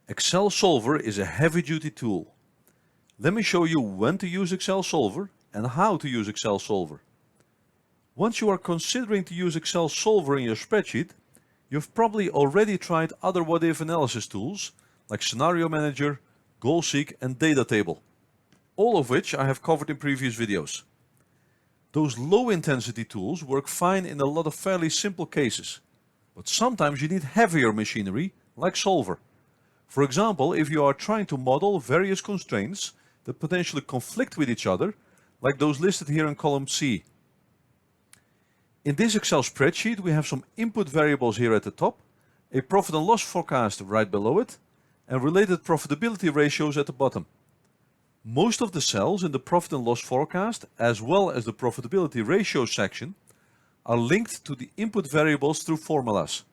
Excel Solver is a heavy-duty tool. Let me show you when to use Excel Solver and how to use Excel Solver. Once you are considering to use Excel Solver in your spreadsheet, you've probably already tried other what-if analysis tools like Scenario Manager, GoalSeek and Data Table, all of which I have covered in previous videos. Those low-intensity tools work fine in a lot of fairly simple cases, but sometimes you need heavier machinery like Solver. For example, if you are trying to model various constraints that potentially conflict with each other, like those listed here in column C. In this Excel spreadsheet, we have some input variables here at the top, a profit and loss forecast right below it, and related profitability ratios at the bottom. Most of the cells in the profit and loss forecast, as well as the profitability ratio section, are linked to the input variables through formulas.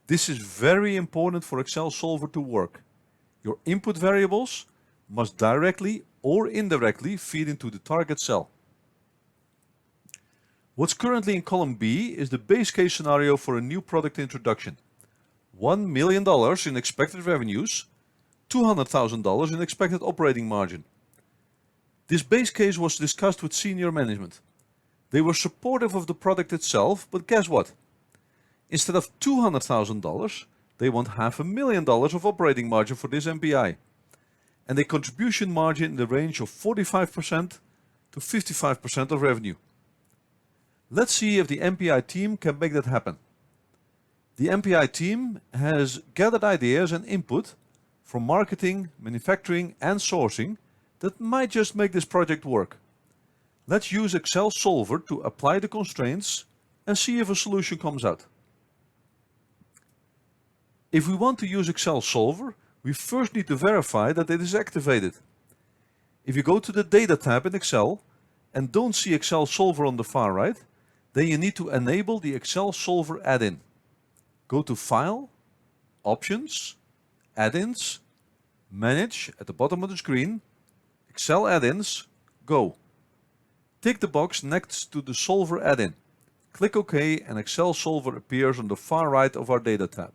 This is very important for Excel Solver to work. Your input variables must directly or indirectly feed into the target cell. What's currently in column B is the base case scenario for a new product introduction. $1 million in expected revenues, $200,000 in expected operating margin. This base case was discussed with senior management. They were supportive of the product itself, but guess what? Instead of $200,000, they want $500,000 of operating margin for this MPI, and a contribution margin in the range of 45% to 55% of revenue. Let's see if the MPI team can make that happen. The MPI team has gathered ideas and input from marketing, manufacturing and sourcing that might just make this project work. Let's use Excel Solver to apply the constraints and see if a solution comes out. If we want to use Excel Solver, we first need to verify that it is activated. If you go to the Data tab in Excel and don't see Excel Solver on the far right, then you need to enable the Excel Solver add-in. Go to File, Options, Add-ins, Manage at the bottom of the screen, Excel Add-ins, Go. Tick the box next to the Solver add-in. Click OK and Excel Solver appears on the far right of our Data tab.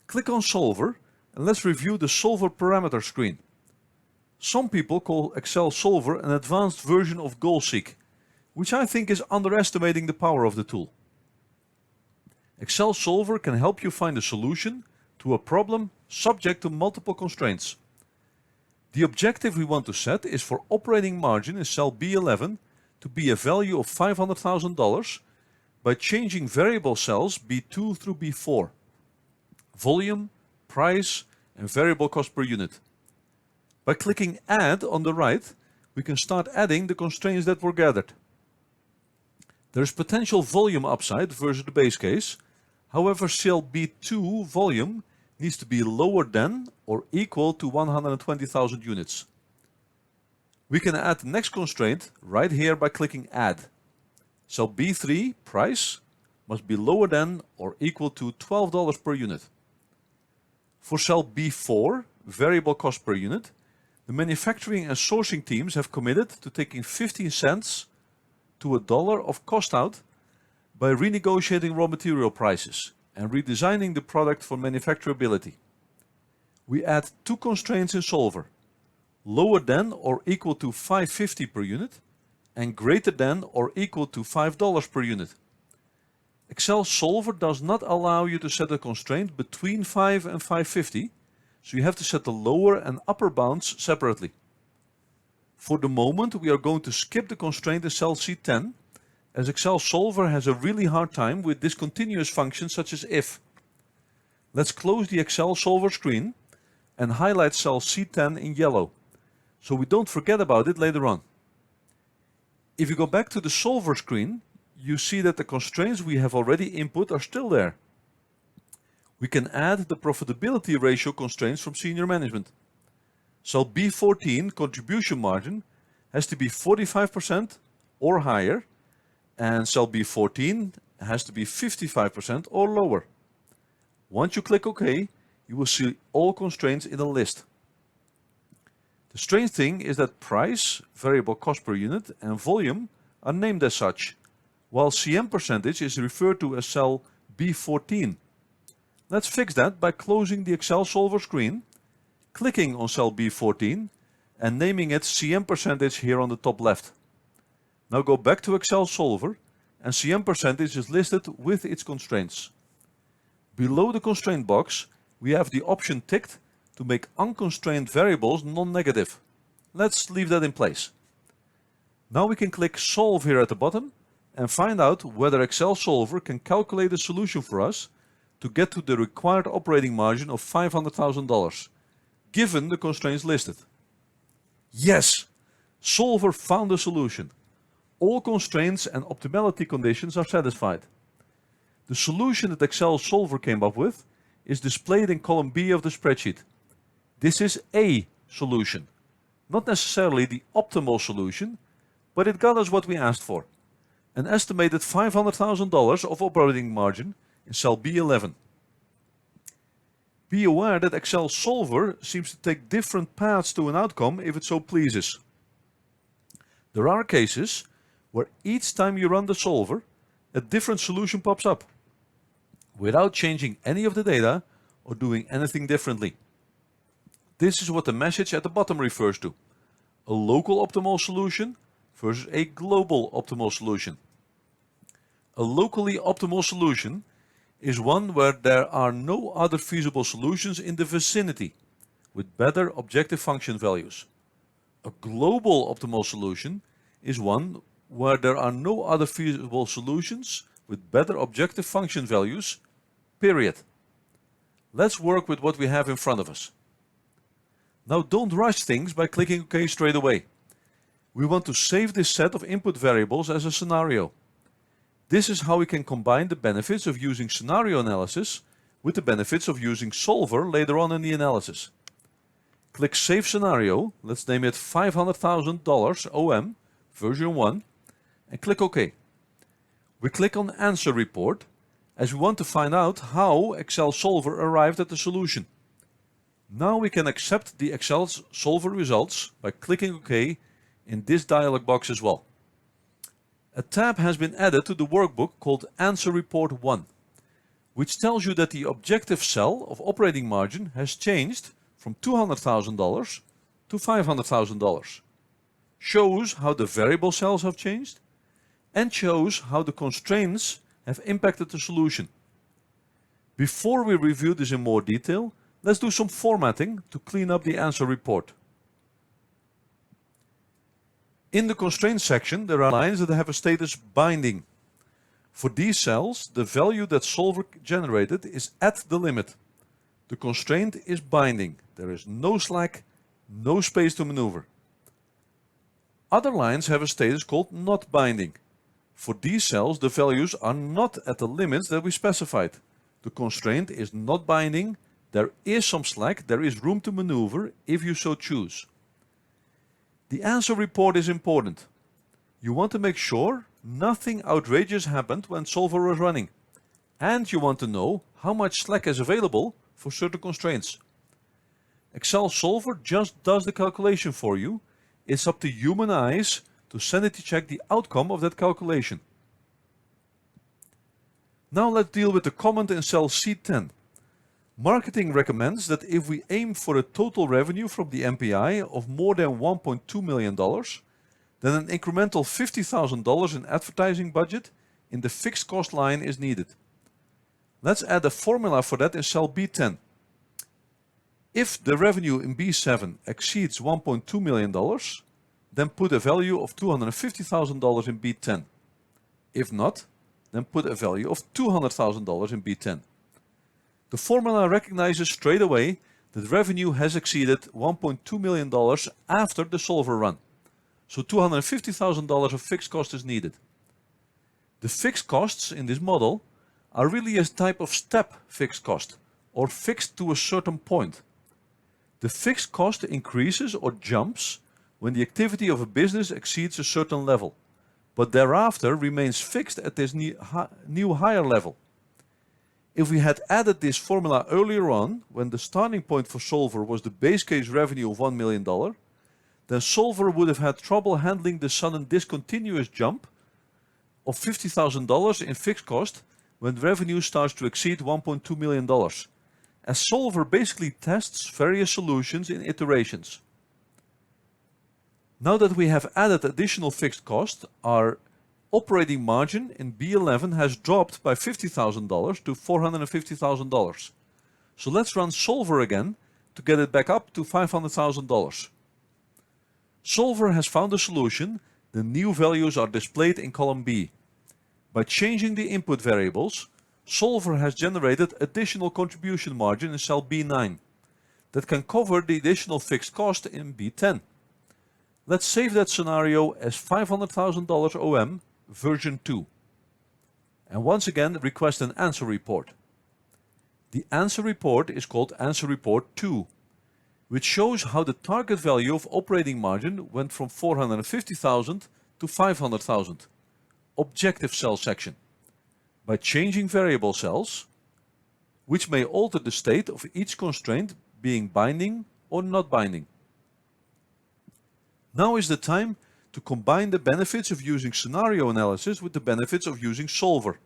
Click on Solver and let's review the Solver parameter screen. Some people call Excel Solver an advanced version of GoalSeek, which I think is underestimating the power of the tool. Excel Solver can help you find a solution to a problem subject to multiple constraints. The objective we want to set is for operating margin in cell B11 to be a value of $500,000 by changing variable cells B2 through B4. Volume, price and variable cost per unit. By clicking Add on the right, we can start adding the constraints that were gathered. There is potential volume upside versus the base case. However, cell B2 volume needs to be lower than or equal to 120,000 units. We can add the next constraint right here by clicking Add. Cell B3 price must be lower than or equal to $12 per unit. For cell B4, variable cost per unit, the manufacturing and sourcing teams have committed to taking 15 cents to $1 of cost out by renegotiating raw material prices and redesigning the product for manufacturability. We add two constraints in Solver, lower than or equal to $5.50 per unit and greater than or equal to $5 per unit. Excel Solver does not allow you to set a constraint between 5 and 5.50, so you have to set the lower and upper bounds separately. For the moment, we are going to skip the constraint in cell C10, as Excel Solver has a really hard time with discontinuous functions such as if. Let's close the Excel Solver screen and highlight cell C10 in yellow, so we don't forget about it later on. If you go back to the Solver screen, you see that the constraints we have already input are still there. We can add the profitability ratio constraints from senior management. Cell B14 contribution margin has to be 45% or higher, and cell B14 has to be 55% or lower. Once you click OK, you will see all constraints in a list. The strange thing is that price, variable cost per unit, and volume are named as such, while CM percentage is referred to as cell B14. Let's fix that by closing the Excel solver screen, clicking on cell B14 and naming it CM% here on the top left. Now go back to Excel solver and CM% is listed with its constraints. Below the constraint box, we have the option ticked to make unconstrained variables non-negative. Let's leave that in place. Now we can click Solve here at the bottom and find out whether Excel solver can calculate a solution for us to get to the required operating margin of $500,000, given the constraints listed. Yes! Solver found a solution. All constraints and optimality conditions are satisfied. The solution that Excel solver came up with is displayed in column B of the spreadsheet. This is a solution, not necessarily the optimal solution, but it got us what we asked for. An estimated $500,000 of operating margin in cell B11. Be aware that Excel solver seems to take different paths to an outcome if it so pleases. There are cases where each time you run the solver, a different solution pops up, without changing any of the data or doing anything differently. This is what the message at the bottom refers to. A local optimal solution versus a global optimal solution. A locally optimal solution is one where there are no other feasible solutions in the vicinity with better objective function values. A global optimal solution is one where there are no other feasible solutions with better objective function values, period. Let's work with what we have in front of us. Now don't rush things by clicking OK straight away. We want to save this set of input variables as a scenario. This is how we can combine the benefits of using scenario analysis with the benefits of using solver later on in the analysis. Click Save Scenario, let's name it $500,000 OM, version 1, and click OK. We click on Answer Report as we want to find out how Excel solver arrived at the solution. Now we can accept the Excel solver results by clicking OK in this dialog box as well. A tab has been added to the workbook called Answer Report 1, which tells you that the objective cell of operating margin has changed from $200,000 to $500,000, shows how the variable cells have changed, and shows how the constraints have impacted the solution. Before we review this in more detail, let's do some formatting to clean up the answer report. In the constraints section, there are lines that have a status binding. For these cells, the value that solver generated is at the limit. The constraint is binding. There is no slack, no space to maneuver. Other lines have a status called not binding. For these cells, the values are not at the limits that we specified. The constraint is not binding. There is some slack, there is room to maneuver if you so choose. The answer report is important. You want to make sure nothing outrageous happened when solver was running. And you want to know how much slack is available for certain constraints. Excel solver just does the calculation for you. It's up to human eyes to sanity check the outcome of that calculation. Now let's deal with the comment in cell C10. Marketing recommends that if we aim for a total revenue from the MPI of more than $1.2 million, then an incremental $50,000 in advertising budget in the fixed cost line is needed. Let's add a formula for that in cell B10. If the revenue in B7 exceeds $1.2 million, then put a value of $250,000 in B10. If not, then put a value of $200,000 in B10. The formula recognizes straight away that revenue has exceeded $1.2 million after the solver run. So $250,000 of fixed cost is needed. The fixed costs in this model are really a type of step fixed cost, or fixed to a certain point. The fixed cost increases or jumps when the activity of a business exceeds a certain level, but thereafter remains fixed at this new higher level. If we had added this formula earlier on, when the starting point for solver was the base case revenue of $1 million, then solver would have had trouble handling the sudden discontinuous jump of $50,000 in fixed cost when revenue starts to exceed $1.2 million, as Solver basically tests various solutions in iterations. Now that we have added additional fixed cost, our operating margin in B11 has dropped by $50,000 to $450,000. So let's run Solver again to get it back up to $500,000. Solver has found a solution. The new values are displayed in column B. By changing the input variables, Solver has generated additional contribution margin in cell B9 that can cover the additional fixed cost in B10. Let's save that scenario as $500,000 OM version 2. And once again request an answer report. The answer report is called answer report 2, which shows how the target value of operating margin went from $450,000 to $500,000. Objective cell section. By changing variable cells, which may alter the state of each constraint being binding or not binding. Now is the time to combine the benefits of using scenario analysis with the benefits of using Solver.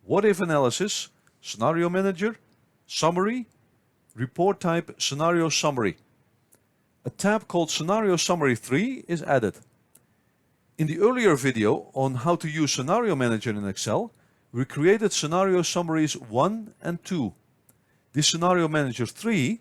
What if analysis, scenario manager, summary, report type scenario summary. A tab called scenario summary 3 is added. In the earlier video on how to use scenario manager in Excel, we created scenario summaries 1 and 2. This scenario manager 3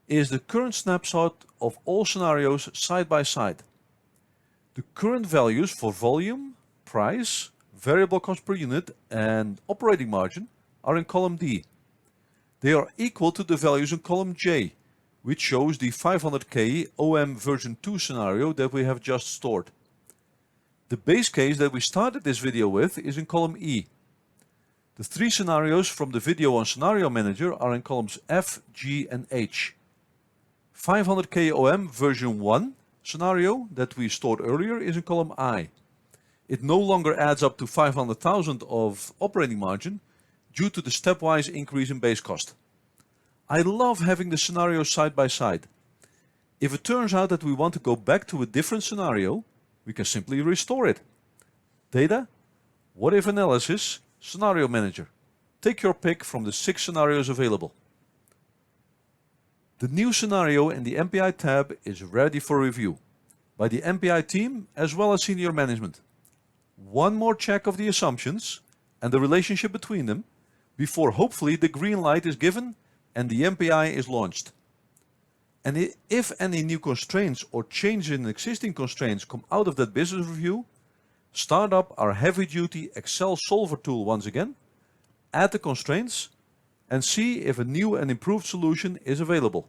is the current snapshot of all scenarios side by side. The current values for volume, price, variable cost per unit and operating margin are in column D. They are equal to the values in column J, which shows the 500K OM version 2 scenario that we have just stored. The base case that we started this video with is in column E. The three scenarios from the video on Scenario Manager are in columns F, G and H. 500K OM version 1 scenario that we stored earlier is in column I. It no longer adds up to 500,000 of operating margin due to the stepwise increase in base cost. I love having the scenarios side by side. If it turns out that we want to go back to a different scenario, we can simply restore it. Data, what if analysis, Scenario Manager. Take your pick from the 6 scenarios available. The new scenario in the MPI tab is ready for review by the MPI team as well as senior management. One more check of the assumptions and the relationship between them before hopefully the green light is given and the MPI is launched. And if any new constraints or changes in existing constraints come out of that business review, start up our heavy-duty Excel Solver tool once again, add the constraints, and see if a new and improved solution is available.